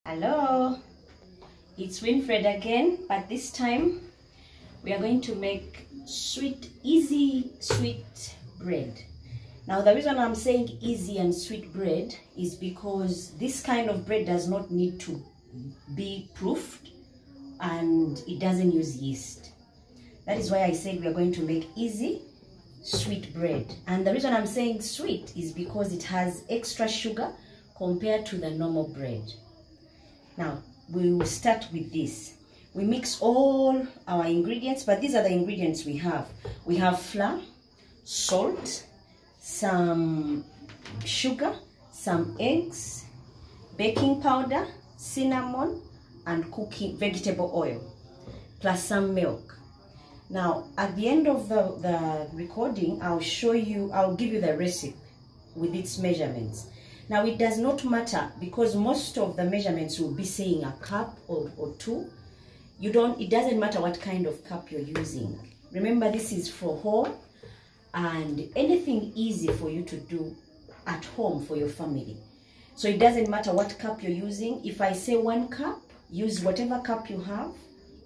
Hello, it's Winfred again, but this time we are going to make easy sweet bread. Now the reason I'm saying easy and sweet bread is because this kind of bread does not need to be proofed and it doesn't use yeast. That is why I said we are going to make easy sweet bread. And the reason I'm saying sweet is because it has extra sugar compared to the normal bread. Now, we will start with this. We mix all our ingredients, but these are the ingredients we have. We have flour, salt, some sugar, some eggs, baking powder, cinnamon, and cooking vegetable oil, plus some milk. Now, at the end of the recording, I'll give you the recipe with its measurements. Now, it does not matter because most of the measurements will be saying a cup or two. It doesn't matter what kind of cup you're using. Remember, this is for home and anything easy for you to do at home for your family. So it doesn't matter what cup you're using. If I say 1 cup, use whatever cup you have.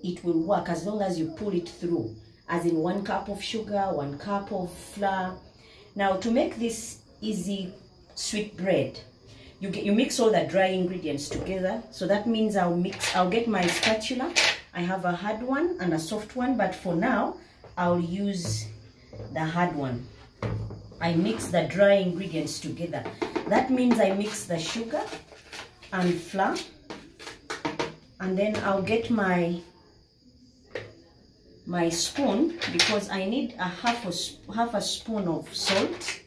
It will work as long as you pull it through, as in 1 cup of sugar, 1 cup of flour. Now, to make this easy sweet bread, you mix all the dry ingredients together. So that means I'll get my spatula. I have a hard one and a soft one, but for now I'll use the hard one. I mix the dry ingredients together. That means I mix the sugar and flour, and then I'll get my spoon because I need a half a spoon of salt.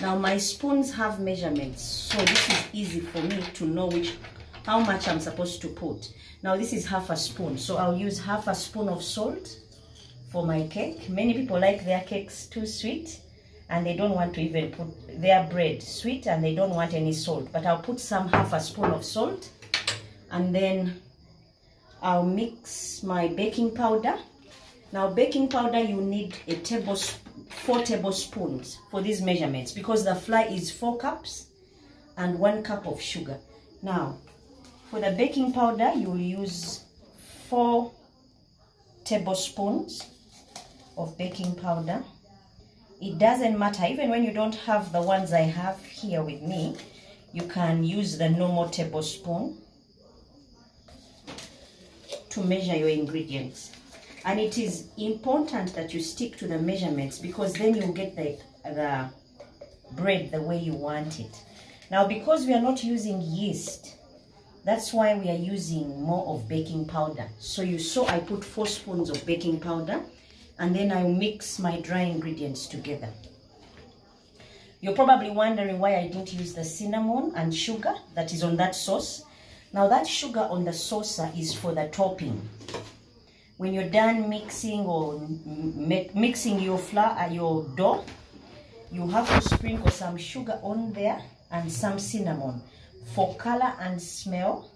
Now my spoons have measurements, so this is easy for me to know how much I'm supposed to put. Now this is half a spoon, so I'll use half a spoon of salt for my cake. Many people like their cakes too sweet and they don't want to even put their bread sweet and they don't want any salt, but I'll put half a spoon of salt, and then I'll mix my baking powder. Now baking powder, you need 4 tablespoons for these measurements because the flour is 4 cups and 1 cup of sugar. Now for the baking powder, you will use 4 tablespoons of baking powder. It doesn't matter, even when you don't have the ones I have here with me, you can use the normal tablespoon to measure your ingredients. And it is important that you stick to the measurements because then you'll get the bread the way you want it. Now, because we are not using yeast, that's why we are using more of baking powder. So you saw I put 4 spoons of baking powder, and then I'll mix my dry ingredients together. You're probably wondering why I didn't use the cinnamon and sugar that is on that sauce. Now that sugar on the saucer is for the topping. When you're done mixing or mixing your flour, your dough, you have to sprinkle some sugar on there and some cinnamon for color and smell,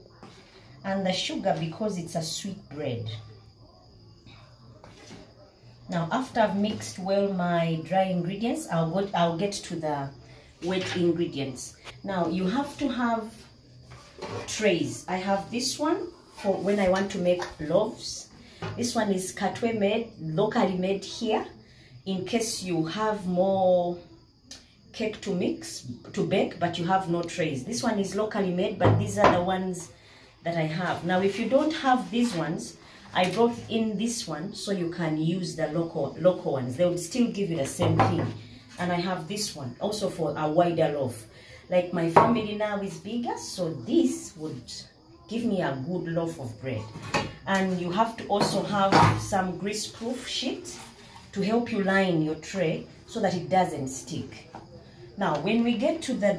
and the sugar because it's a sweet bread. Now after I've mixed well my dry ingredients, I'll get to the wet ingredients. Now you have to have trays. I have this one for when I want to make loaves. This one is Katwe made, locally made here, in case you have more cake to bake, but you have no trays. This one is locally made, but these are the ones that I have. Now, if you don't have these ones, I brought in this one so you can use the local ones. They will still give you the same thing. And I have this one also for a wider loaf. Like my family now is bigger, so this would give me a good loaf of bread. And you have to also have some grease-proof sheet to help you line your tray so that it doesn't stick. Now, when we get to the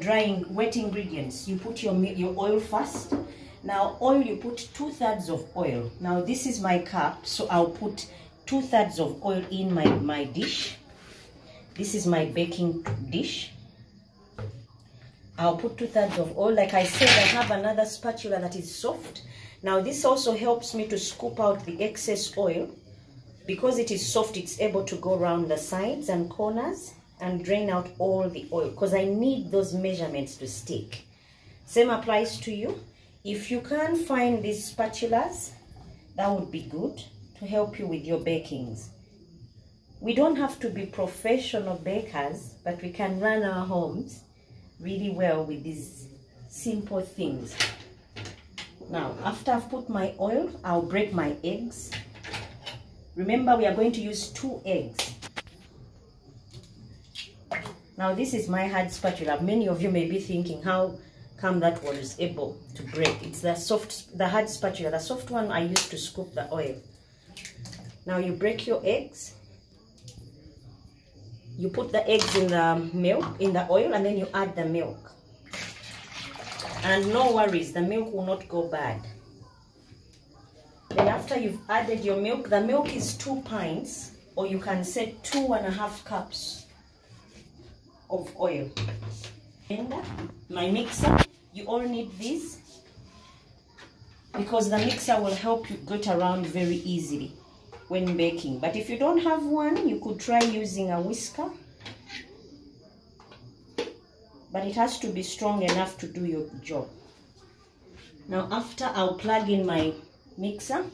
wet ingredients, you put your oil first. Now, oil, you put 2/3 of oil. Now, this is my cup, so I'll put 2/3 of oil in my dish. This is my baking dish. I'll put 2/3 of oil. Like I said, I have another spatula that is soft. Now this also helps me to scoop out the excess oil. Because it is soft, it's able to go around the sides and corners and drain out all the oil because I need those measurements to stick. Same applies to you. If you can't find these spatulas, that would be good to help you with your bakings. We don't have to be professional bakers, but we can run our homes really well with these simple things. Now, after I've put my oil, I'll break my eggs. Remember, we are going to use 2 eggs. Now, this is my hard spatula. Many of you may be thinking, how come that one is able to break? It's the hard spatula. The soft one I used to scoop the oil. Now, you break your eggs. You put the eggs in the milk, in the oil, and then you add the milk. And no worries, the milk will not go bad. Then after you've added your milk, the milk is 2 pints, or you can set 2.5 cups of oil. And my mixer, you all need this because the mixer will help you get around very easily when baking. But if you don't have one, you could try using a whisker, but it has to be strong enough to do your job. Now after, I'll plug in my mixer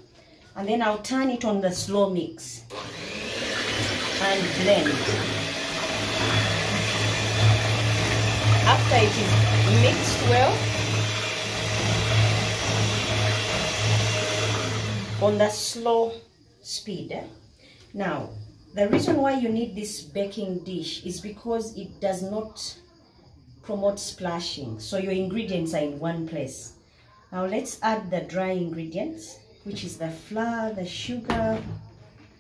and then I'll turn it on the slow mix and blend. After it is mixed well, on the slow speed. Now, the reason why you need this baking dish is because it does not promote splashing, so your ingredients are in one place. Now let's add the dry ingredients, which is the flour, the sugar,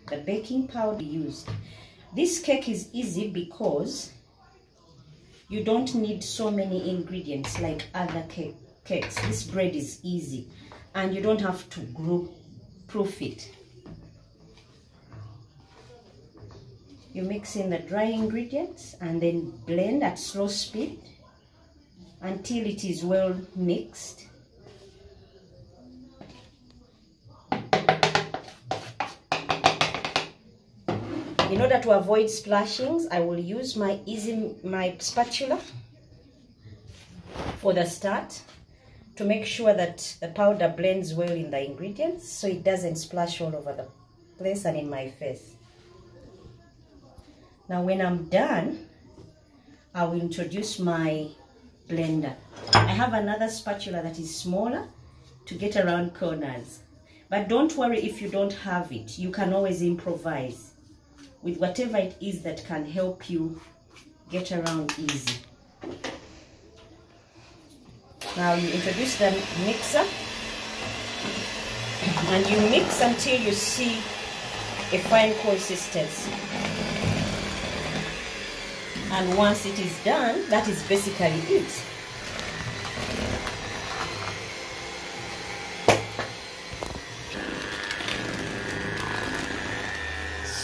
the baking powder used. This cake is easy because you don't need so many ingredients like other cakes. This bread is easy and you don't have to proof it. You mix in the dry ingredients and then blend at slow speed until it is well mixed. In order to avoid splashings, I will use my spatula for the start to make sure that the powder blends well in the ingredients so it doesn't splash all over the place and in my face. Now when I'm done, I will introduce my blender. I have another spatula that is smaller to get around corners. But don't worry if you don't have it. You can always improvise with whatever it is that can help you get around easy. Now you introduce the mixer and you mix until you see a fine consistency. And once it is done, that is basically it.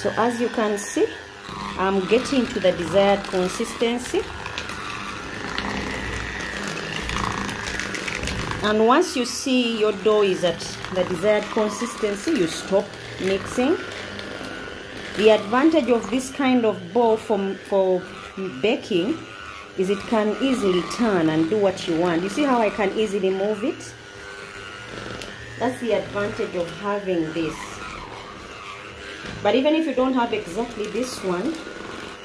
So as you can see, I'm getting to the desired consistency. And once you see your dough is at the desired consistency, you stop mixing. The advantage of this kind of bowl for baking is it can easily turn and do what you want. You see how I can easily move it? That's the advantage of having this. But even if you don't have exactly this one,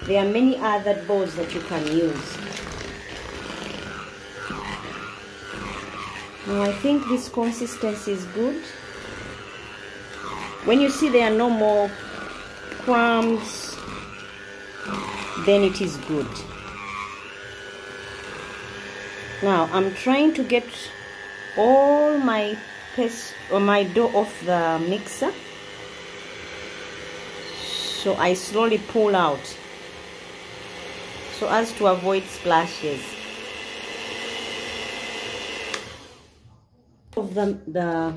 there are many other bowls that you can use. Now I think this consistency is good. When you see there are no more crumbs, then it is good. Now I'm trying to get all my paste or my dough off the mixer, so I slowly pull out so as to avoid splashes. The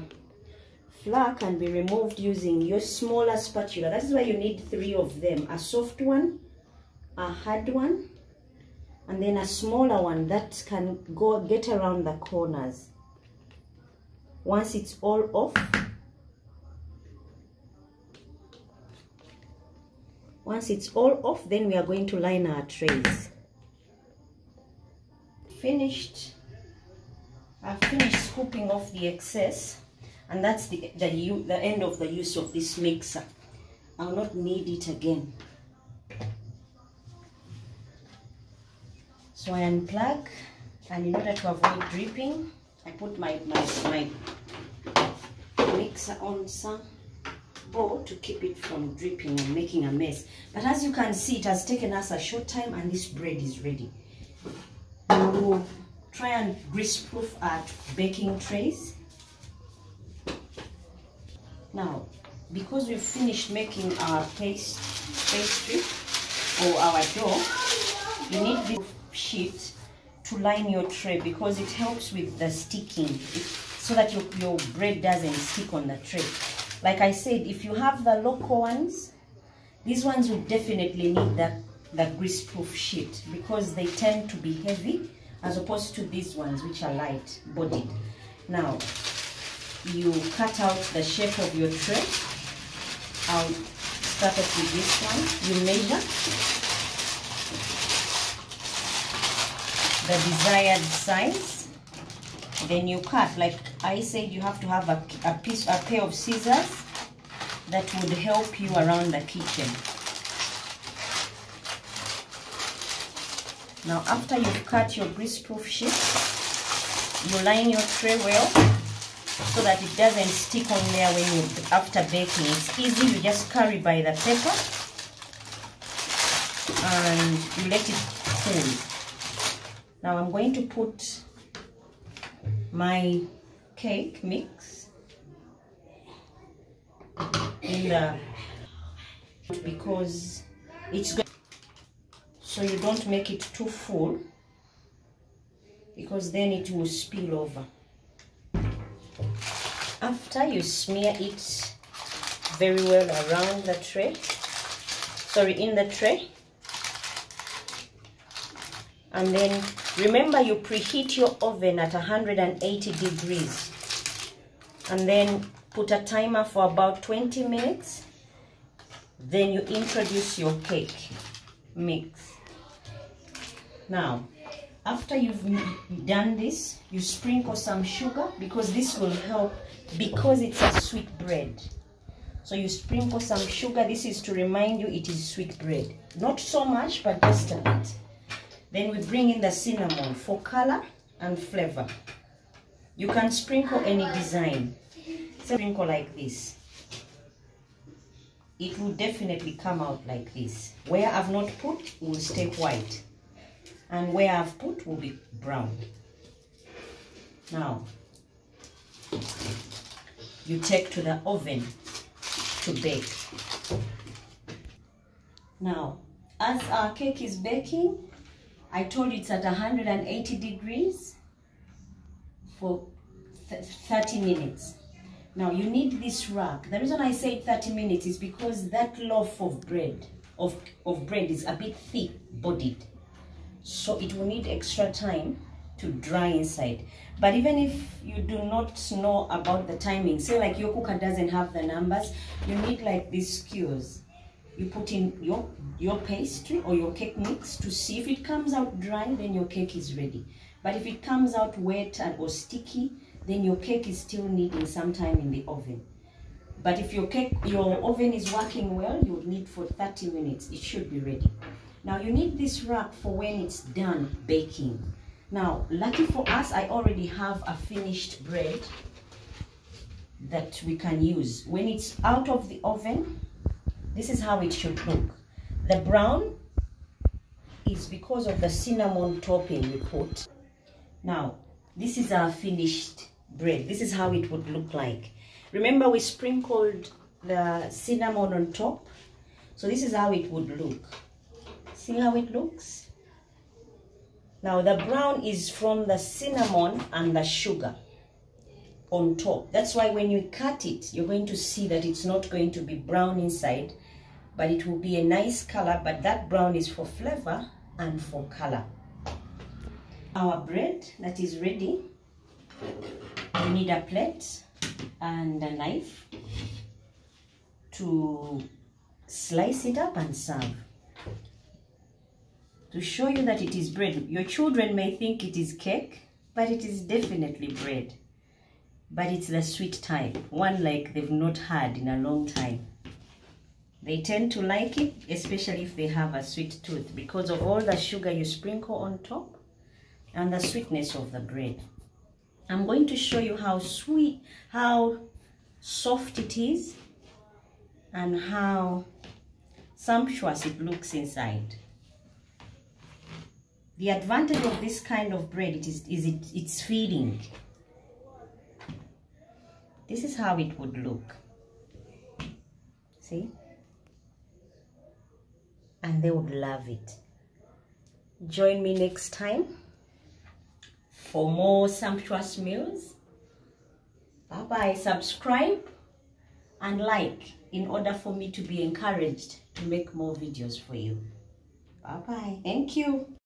flour can be removed using your smaller spatula. That is why you need 3 of them: a soft one, a hard one, and then a smaller one that can get around the corners. Once it's all off, then we are going to line our trays. I've finished scooping off the excess, and that's the end of the use of this mixer. I'll not need it again. So I unplug, and in order to avoid dripping, I put my mixer on some bowl to keep it from dripping and making a mess. But as you can see, it has taken us a short time and this bread is ready. We will try and grease-proof our baking trays. Now, because we've finished making our pastry or our dough, you need this sheet to line your tray because it helps with the sticking, so that your bread doesn't stick on the tray. Like I said, if you have the local ones, these ones will definitely need the grease-proof sheet because they tend to be heavy as opposed to these ones which are light bodied. Now, you cut out the shape of your tray. I'll start off with this one. You measure the desired size, then you cut. Like I said, you have to have a pair of scissors that would help you around the kitchen. Now, after you've cut your grease-proof sheet, you line your tray well so that it doesn't stick on there when you after baking. It's easy. You just carry by the paper and you let it cool. Now I'm going to put my cake mix in the, because it's good, so you don't make it too full because then it will spill over. After you smear it very well around the tray, in the tray, and then remember you preheat your oven at 180 degrees and then put a timer for about 20 minutes. Then you introduce your cake mix. Now, after you've done this, you sprinkle some sugar because this will help, because it's a sweet bread. So you sprinkle some sugar. This is to remind you it is sweet bread. Not so much, but just a bit. Then we bring in the cinnamon for color and flavor. You can sprinkle any design. Sprinkle like this. It will definitely come out like this. Where I've not put will stay white, and where I've put will be brown. Now, you take to the oven to bake. Now, as our cake is baking, I told you it's at 180 degrees for 30 minutes. Now you need this rack. The reason I say 30 minutes is because that loaf of bread is a bit thick bodied. So it will need extra time to dry inside. But even if you do not know about the timing, say like your cooker doesn't have the numbers, you need like these skewers. You put in your pastry or your cake mix to see if it comes out dry, then your cake is ready. But if it comes out wet or sticky, then your cake is still needing some time in the oven. But if your oven is working well, you would need for 30 minutes. It should be ready. Now you need this rack for when it's done baking. Now, lucky for us, I already have a finished bread that we can use. When it's out of the oven, this is how it should look. The brown is because of the cinnamon topping we put. Now, this is our finished bread. This is how it would look like. Remember, we sprinkled the cinnamon on top. So this is how it would look. See how it looks? Now, the brown is from the cinnamon and the sugar on top. That's why when you cut it, you're going to see that it's not going to be brown inside, but it will be a nice color. But that brown is for flavor and for color. Our bread that is ready, we need a plate and a knife to slice it up and serve. To show you that it is bread. Your children may think it is cake, but it is definitely bread. but it's the sweet type, one like they've not had in a long time. They tend to like it, especially if they have a sweet tooth, because of all the sugar you sprinkle on top and the sweetness of the bread. I'm going to show you how sweet, how soft it is, and how sumptuous it looks inside. The advantage of this kind of bread it's feeding. This is how it would look. See? And they would love it. Join me next time for more sumptuous meals. Bye-bye. Subscribe and like in order for me to be encouraged to make more videos for you. Bye-bye. Thank you.